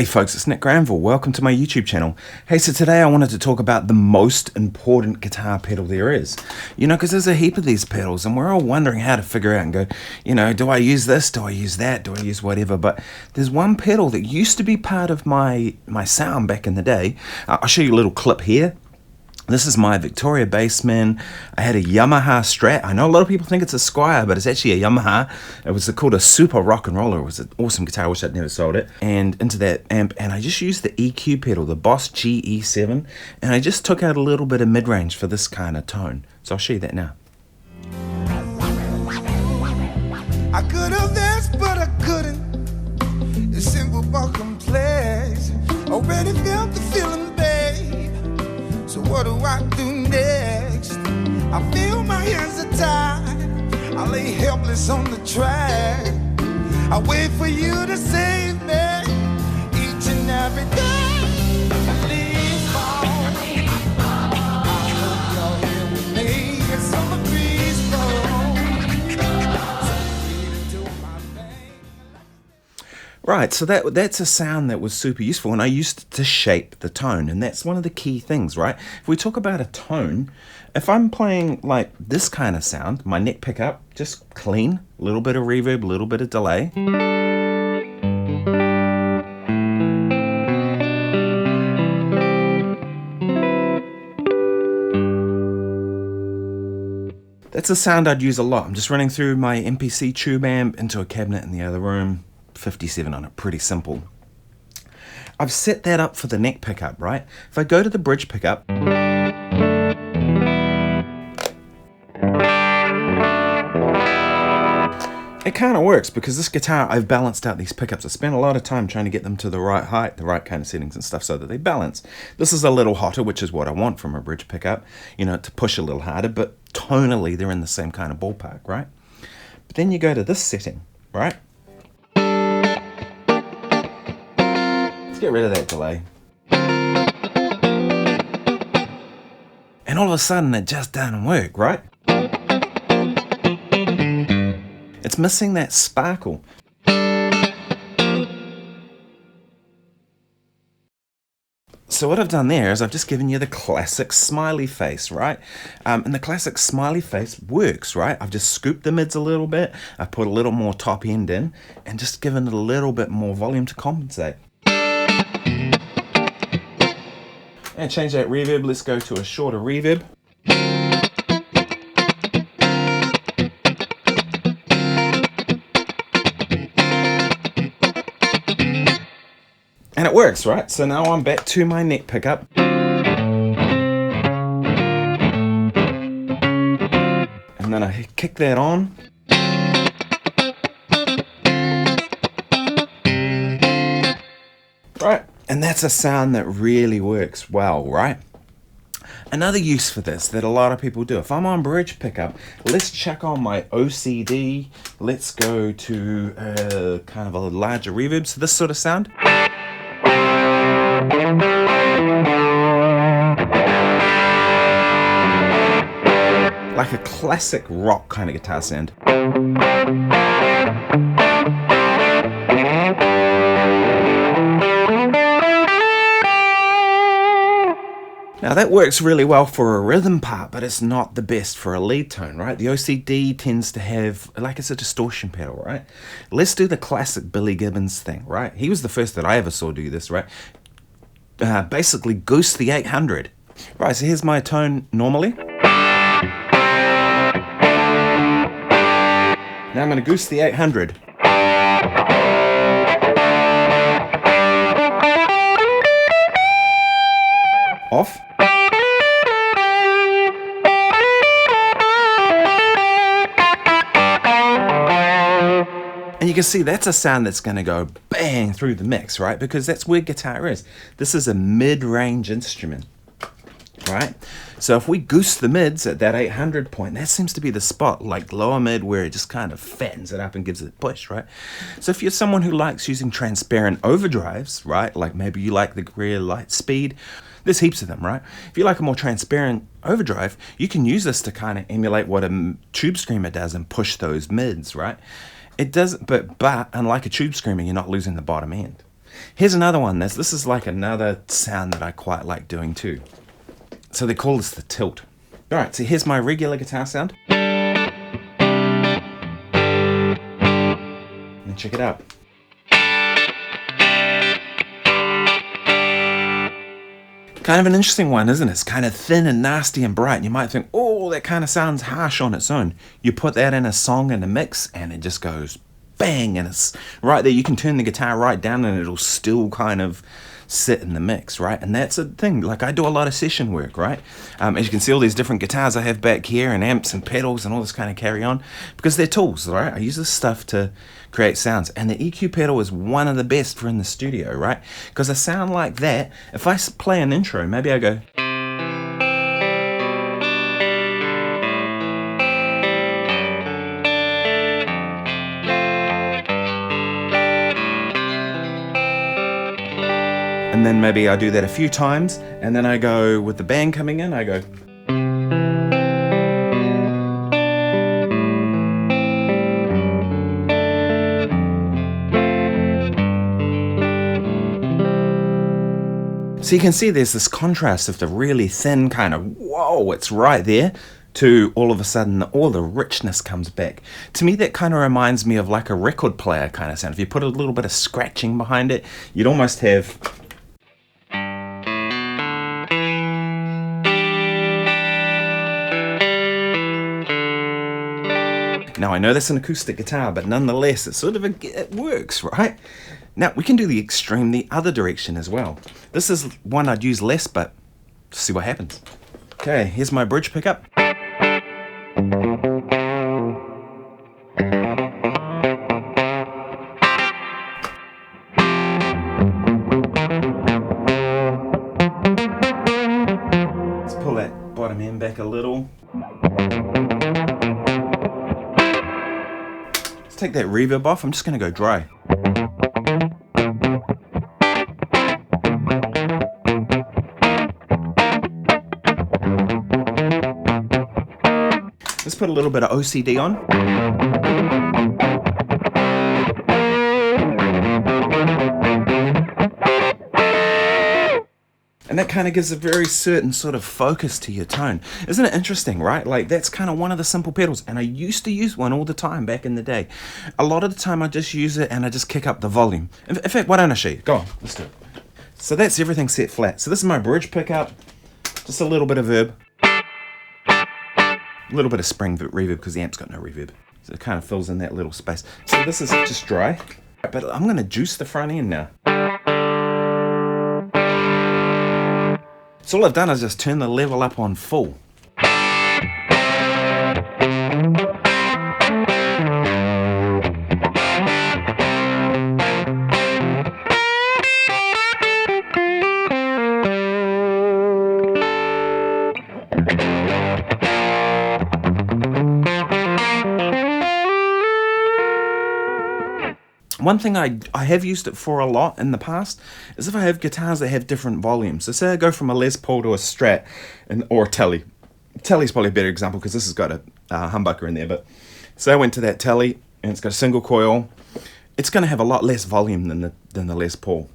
folks, it's Nick Granville. Welcome to my YouTube channel. Hey, so today I wanted to talk about the most important guitar pedal there is. You know, because there's a heap of these pedals and we're all wondering how to figure out and go, you know, do I use this? Do I use that? Do I use whatever? But there's one pedal that used to be part of my sound back in the day. I'll show you a little clip here. This is my Victoria Bassman. I had a Yamaha Strat. I know a lot of people think it's a Squire, but it's actually a Yamaha. It was called a Super Rock and Roller. It was an awesome guitar. I wish I'd never sold it. And into that amp, and I just used the EQ pedal, the Boss GE7, and I just took out a little bit of mid-range for this kind of tone. So I'll show you that now. I could have this, but I couldn't. It's simple but complex. Already felt the feeling, babe. So what do I do next? I feel my hands are tied. I lay helpless on the track. I wait for you to save me each and every day. Please fall. I hope you're here with me. It's summer breeze Right, so that's a sound that was super useful, and I used it to shape the tone, and that's one of the key things, right? If we talk about a tone, if I'm playing like this kind of sound, my neck pickup, just clean, a little bit of reverb, a little bit of delay. That's a sound I'd use a lot. I'm just running through my MPC tube amp into a cabinet in the other room. 57 on it, pretty simple. I've set that up for the neck pickup, right? If I go to the bridge pickup, it kind of works because this guitar, I've balanced out these pickups. I spent a lot of time trying to get them to the right height, the right kind of settings and stuff so that they balance. This is a little hotter, which is what I want from a bridge pickup, you know, to push a little harder, but tonally they're in the same kind of ballpark, right? But then you go to this setting, right? Get rid of that delay. And all of a sudden it just doesn't work, right? It's missing that sparkle. So what I've done there is I've just given you the classic Smily Face, right? And the classic Smily Face works, right? I've just scooped the mids a little bit. I put a little more top end in and just given it a little bit more volume to compensate. And change that reverb. Let's go to a shorter reverb. And it works, right? So now I'm back to my neck pickup. And then I kick that on. Right. And that's a sound that really works well, right? Another use for this that a lot of people do, if I'm on bridge pickup, let's check on my OCD. Let's go to kind of a larger reverb. So this sort of sound. Like a classic rock kind of guitar sound. Now that works really well for a rhythm part, but it's not the best for a lead tone, right? The OCD tends to have, like it's a distortion pedal, right? Let's do the classic Billy Gibbons thing, right? He was the first that I ever saw do this, right? Basically goose the 800. Right, so here's my tone normally. Now I'm going to goose the 800. Off. And you can see that's a sound that's going to go bang through the mix, right? Because that's where guitar is. This is a mid-range instrument, right? So if we goose the mids at that 800 point, that seems to be the spot, like lower mid, where it just kind of fattens it up and gives it a push, right? So if you're someone who likes using transparent overdrives, right? Like maybe you like the Greer Light Speed, there's heaps of them, right? If you like a more transparent overdrive, you can use this to kind of emulate what a tube screamer does and push those mids, right? It doesn't, but unlike a tube screamer, you're not losing the bottom end. Here's another one. This is like another sound that I quite like doing too. So they call this the tilt. Alright, so here's my regular guitar sound. And check it out. Kind of an interesting one, isn't it? It's kind of thin and nasty and bright. You might think, oh, that kind of sounds harsh on its own. You put that in a song and a mix and it just goes bang, and it's right there. You can turn the guitar right down and it'll still kind of sit in the mix, right? And that's a thing. Like, I do a lot of session work, right? As you can see, all these different guitars I have back here, and amps and pedals and all this kind of carry on, because they're tools, right? I use this stuff to create sounds, and the EQ pedal is one of the best for in the studio, right? Because a sound like that, if I play an intro, maybe I go, and then maybe I do that a few times, and then I go with the band coming in, I go. So you can see there's this contrast of the really thin kind of, whoa, it's right there, to all of a sudden all the richness comes back. To me, that kind of reminds me of like a record player kind of sound. If you put a little bit of scratching behind it, you'd almost have. Now, I know that's an acoustic guitar, but nonetheless, it's sort of it works, right? Now, we can do the extreme the other direction as well. This is one I'd use less, but see what happens. Okay, here's my bridge pickup. Let's pull that bottom end back a little. Take that reverb off. I'm just going to go dry. Let's put a little bit of OCD on. And that kind of gives a very certain sort of focus to your tone. Isn't it interesting, right? Like, that's kind of one of the simple pedals. And I used to use one all the time back in the day. A lot of the time I just use it and I just kick up the volume. In fact, why don't I show you? Go on, let's do it. So that's everything set flat. So this is my bridge pickup. Just a little bit of verb. A little bit of spring reverb because the amp's got no reverb. So it kind of fills in that little space. So this is just dry. But I'm going to juice the front end now. So all I've done is just turn the level up on full. One thing I have used it for a lot in the past is if I have guitars that have different volumes. So say I go from a Les Paul to a Strat or a Tele. Tele's probably a better example because this has got a humbucker in there. But say I went to that Tele and it's got a single coil. It's going to have a lot less volume than the Les Paul.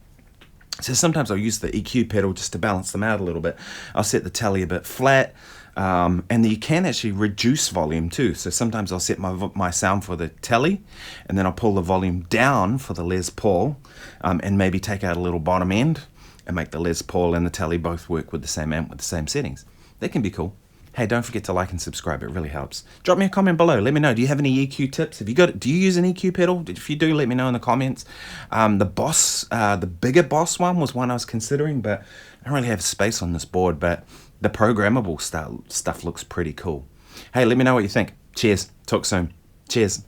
So sometimes I'll use the EQ pedal just to balance them out a little bit. I'll set the Tele a bit flat. And you can actually reduce volume too. So sometimes I'll set my sound for the Tele, and then I'll pull the volume down for the Les Paul, and maybe take out a little bottom end and make the Les Paul and the Tele both work with the same amp with the same settings. That can be cool. Hey, don't forget to like and subscribe. It really helps. Drop me a comment below. Let me know. Do you have any EQ tips? Have you got? Do you use an EQ pedal? If you do, let me know in the comments. The bigger Boss one was one I was considering, but I don't really have space on this board. But the programmable stuff looks pretty cool. Hey, let me know what you think. Cheers. Talk soon. Cheers.